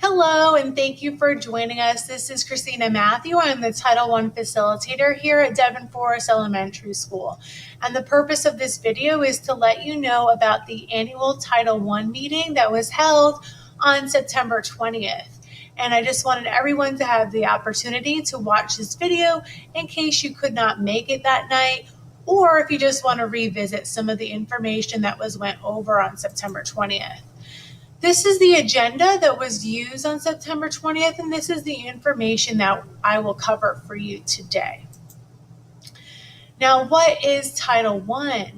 Hello, and thank you for joining us. This is Christina Matthew. I'm the Title I facilitator here at Devon Forest Elementary School. And the purpose of this video is to let you know about the annual Title I meeting that was held on September 20th. And I just wanted everyone to have the opportunity to watch this video in case you could not make it that night, or if you just want to revisit some of the information that was went over on September 20th. This is the agenda that was used on September 20th, and this is the information that I will cover for you today. Now, what is Title I?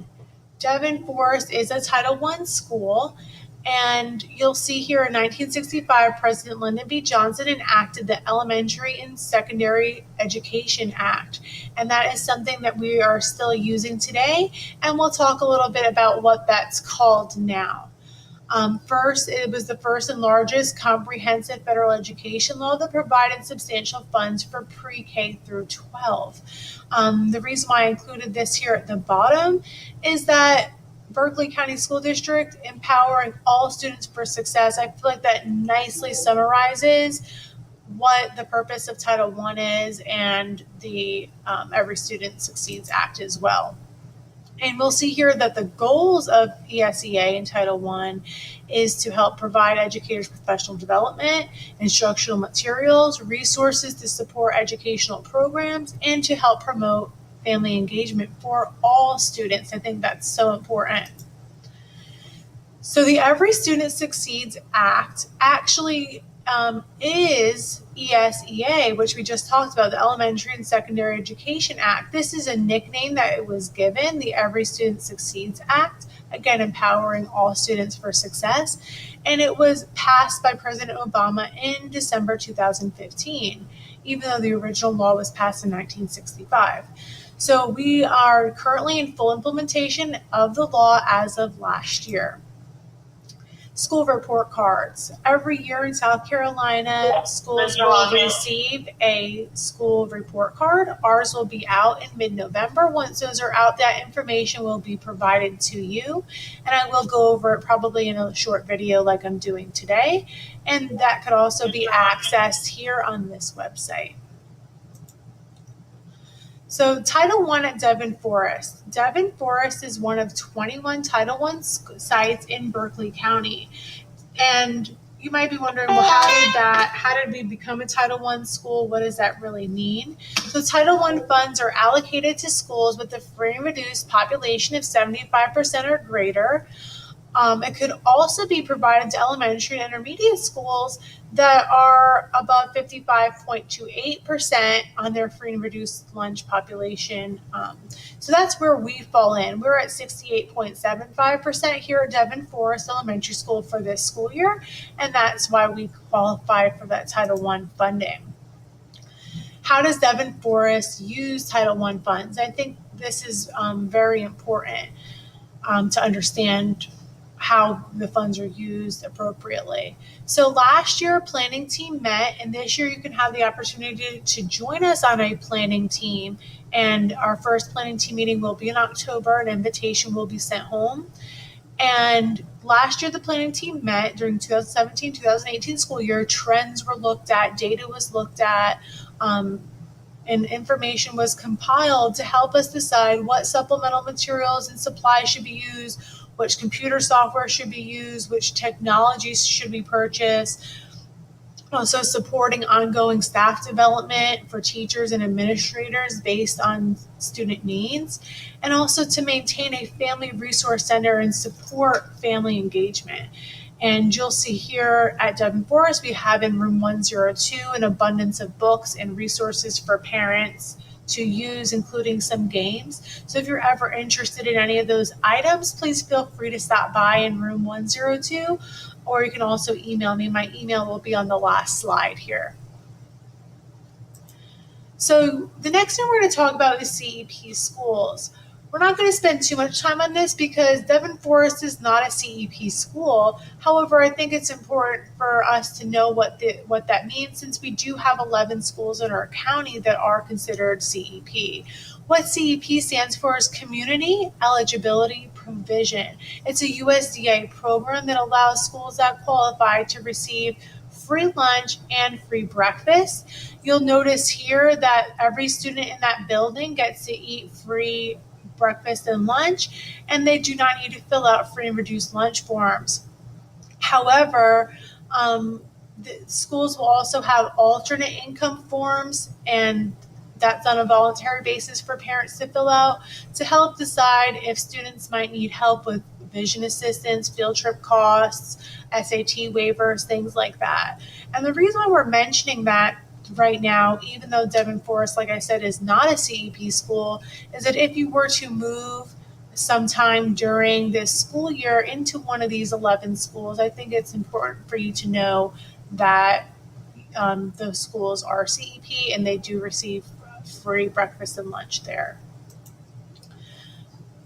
Devon Forest is a Title I school, and you'll see here in 1965, President Lyndon B. Johnson enacted the Elementary and Secondary Education Act, and that is something that we are still using today, and we'll talk a little bit about what that's called now. First, it was the first and largest comprehensive federal education law that provided substantial funds for pre-K through 12. The reason why I included this here at the bottom is that Berkeley County School District, empowering all students for success. I feel like that nicely summarizes what the purpose of Title I is and the Every Student Succeeds Act as well. And we'll see here that the goals of ESEA and Title I is to help provide educators professional development, instructional materials, resources to support educational programs, and to help promote family engagement for all students. I think that's so important. So the Every Student Succeeds Act actually is ESEA, which we just talked about, the Elementary and Secondary Education Act. This is a nickname that it was given, the Every Student Succeeds Act, again, empowering all students for success. And it was passed by President Obama in December 2015, even though the original law was passed in 1965. So we are currently in full implementation of the law as of last year. School report cards. Every year in South Carolina, schools will receive a school report card. Ours will be out in mid-November. Once those are out, that information will be provided to you. And I will go over it probably in a short video like I'm doing today. And that could also be accessed here on this website. So Title I at Devon Forest. Devon Forest is one of 21 Title I sites in Berkeley County. And you might be wondering, well, how did we become a Title I school? What does that really mean? So Title I funds are allocated to schools with a free and reduced population of 75% or greater. It could also be provided to elementary and intermediate schools that are above 55.28% on their free and reduced lunch population. So that's where we fall in. We're at 68.75% here at Devon Forest Elementary School for this school year, and that's why we qualify for that Title I funding. How does Devon Forest use Title I funds? I think this is very important to understand how the funds are used appropriately. So last year, a planning team met, and this year you can have the opportunity to join us on a planning team. And our first planning team meeting will be in October. An invitation will be sent home. And last year, the planning team met during 2017-2018 school year. Trends were looked at, data was looked at, and information was compiled to help us decide what supplemental materials and supplies should be used, which computer software should be used, which technologies should be purchased. Also supporting ongoing staff development for teachers and administrators based on student needs, and also to maintain a family resource center and support family engagement. And you'll see here at Devon Forest, we have in room 102 an abundance of books and resources for parents to use, including some games. So if you're ever interested in any of those items, please feel free to stop by in room 102, or you can also email me. My email will be on the last slide here. So the next thing we're going to talk about is CEP schools. We're not going to spend too much time on this because Devon Forest is not a CEP school. However, I think it's important for us to know what that means, since we do have 11 schools in our county that are considered CEP. What CEP stands for is Community Eligibility provision. It's a USDA program that allows schools that qualify to receive free lunch and free breakfast. You'll notice here that every student in that building gets to eat free breakfast and lunch, and they do not need to fill out free and reduced lunch forms. However, the schools will also have alternate income forms, and that's on a voluntary basis for parents to fill out to help decide if students might need help with vision assistance, field trip costs, SAT waivers, things like that. And the reason why we're mentioning that right now, even though Devon Forest, like I said, is not a CEP school, is that if you were to move sometime during this school year into one of these 11 schools, I think it's important for you to know that those schools are CEP and they do receive free breakfast and lunch there.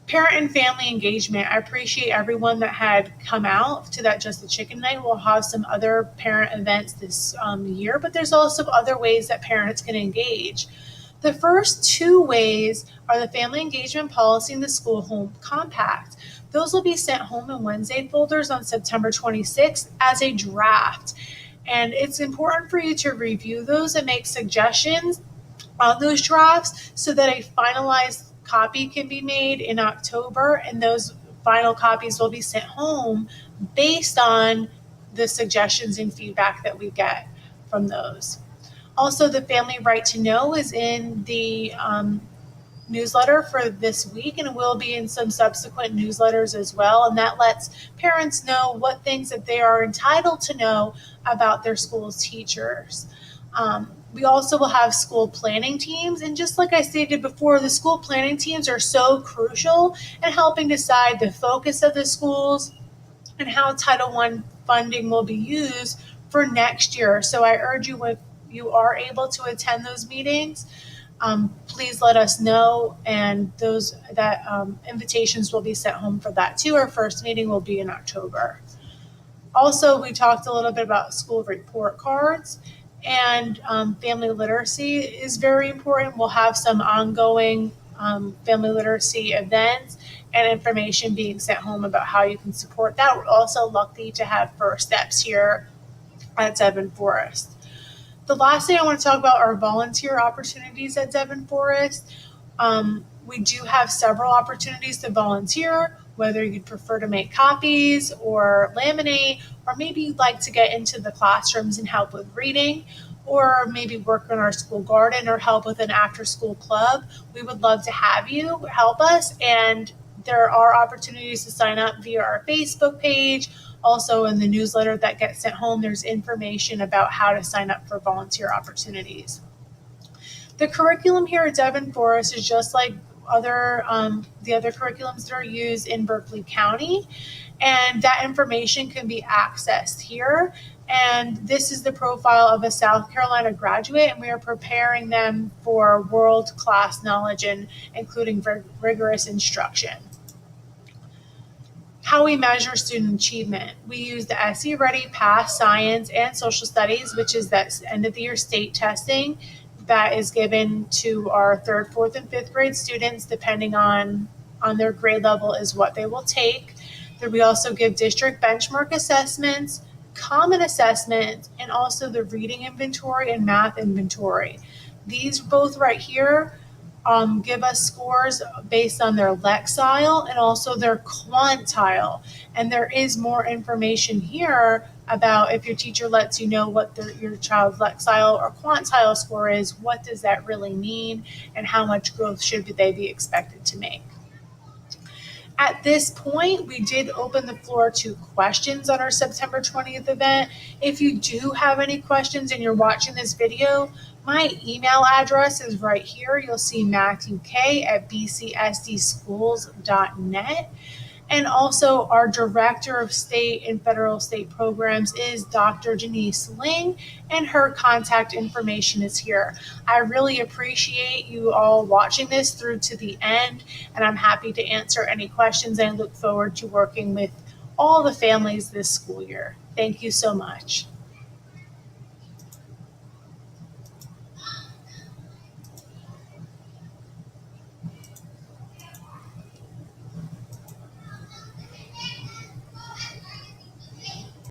Parent and family engagement. I appreciate everyone that had come out to that Just the Chicken night. We'll have some other parent events this year, but there's also other ways that parents can engage. The first two ways are the family engagement policy and the school home compact. Those will be sent home in Wednesday folders on September 26th as a draft. And it's important for you to review those and make suggestions on those drafts so that a finalized copy can be made in October, and those final copies will be sent home based on the suggestions and feedback that we get from those. Also, the Family Right to Know is in the newsletter for this week, and it will be in some subsequent newsletters as well. And that lets parents know what things that they are entitled to know about their school's teachers. We also will have school planning teams. And just like I stated before, the school planning teams are so crucial in helping decide the focus of the schools and how Title I funding will be used for next year. So I urge you, if you are able to attend those meetings, please let us know, and those invitations will be sent home for that too. Our first meeting will be in October. Also, we talked a little bit about school report cards, and family literacy is very important. We'll have some ongoing family literacy events and information being sent home about how you can support that. We're also lucky to have First Steps here at Devon Forest. The last thing I want to talk about are volunteer opportunities at Devon Forest. We do have several opportunities to volunteer, whether you'd prefer to make copies or laminate, or maybe you'd like to get into the classrooms and help with reading, or maybe work in our school garden or help with an after-school club. We would love to have you help us, and there are opportunities to sign up via our Facebook page. Also, in the newsletter that gets sent home, there's information about how to sign up for volunteer opportunities. The curriculum here at Devon Forest is just like the other curriculums that are used in Berkeley County, and that information can be accessed here. And this is the profile of a South Carolina graduate, and we are preparing them for world-class knowledge and including rigorous instruction. How we measure student achievement. We use the SE Ready Pass Science and Social Studies, which is that end of the year state testing that is given to our 3rd, 4th, and 5th grade students, depending on their grade level is what they will take. Then we also give district benchmark assessments, common assessments, and also the reading inventory and math inventory. These both right here give us scores based on their Lexile and also their Quantile. And there is more information here about if your teacher lets you know what your child's Lexile or Quantile score is, what does that really mean, and how much growth should they be expected to make. At this point, we did open the floor to questions on our September 20th event. If you do have any questions and you're watching this video, my email address is right here. You'll see matthewk@bcsdschools.net. And also our Director of State and Federal State Programs is Dr. Janice Ling, and her contact information is here. I really appreciate you all watching this through to the end, and I'm happy to answer any questions, and I look forward to working with all the families this school year. Thank you so much.